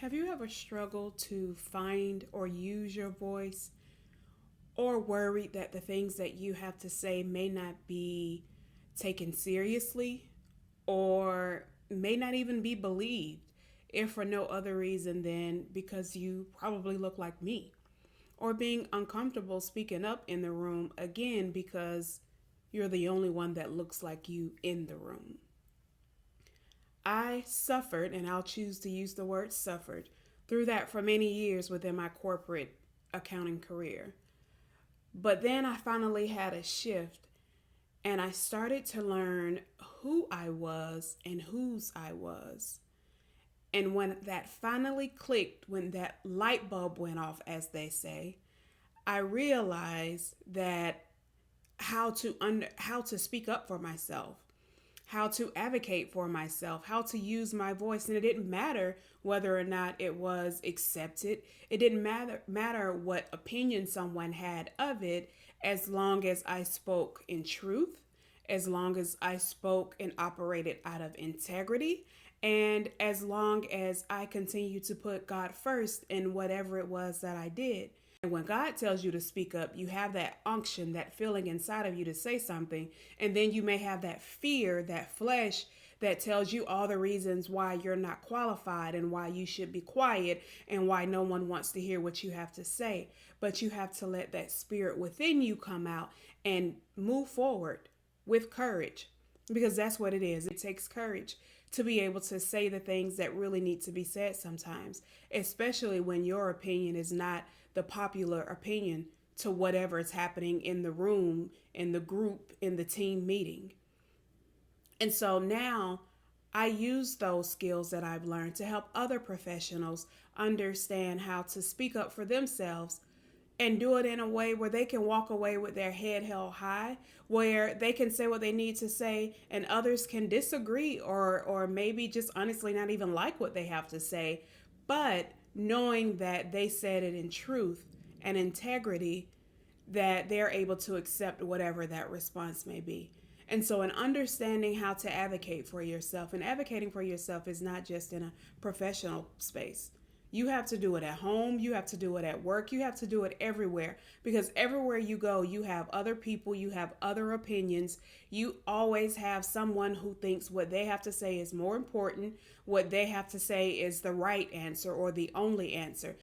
Have you ever struggled to find or use your voice, or worried that the things that you have to say may not be taken seriously or may not even be believed, if for no other reason than because you probably look like me? Or being uncomfortable speaking up in the room again because you're the only one that looks like you in the room? I suffered, and I'll choose to use the word suffered, through that for many years within my corporate accounting career. But then I finally had a shift and I started to learn who I was and whose I was. And when that finally clicked, when that light bulb went off, as they say, I realized that how to speak up for myself, how to advocate for myself, how to use my voice. And it didn't matter whether or not it was accepted. It didn't matter what opinion someone had of it, as long as I spoke in truth, as long as I spoke and operated out of integrity, and as long as I continued to put God first in whatever it was that I did. And when God tells you to speak up, you have that unction, that feeling inside of you to say something. And then you may have that fear, that flesh that tells you all the reasons why you're not qualified and why you should be quiet and why no one wants to hear what you have to say. But you have to let that spirit within you come out and move forward with courage, because that's what it is. It takes courage to be able to say the things that really need to be said sometimes, especially when your opinion is not the popular opinion to whatever is happening in the room, in the group, in the team meeting. And so now I use those skills that I've learned to help other professionals understand how to speak up for themselves and do it in a way where they can walk away with their head held high, where they can say what they need to say and others can disagree or maybe just honestly not even like what they have to say, but knowing that they said it in truth and integrity, that they're able to accept whatever that response may be. And so, in understanding how to advocate for yourself, and advocating for yourself is not just in a professional space. You have to do it at home, you have to do it at work, you have to do it everywhere, because everywhere you go, you have other people, you have other opinions. You always have someone who thinks what they have to say is more important, what they have to say is the right answer or the only answer.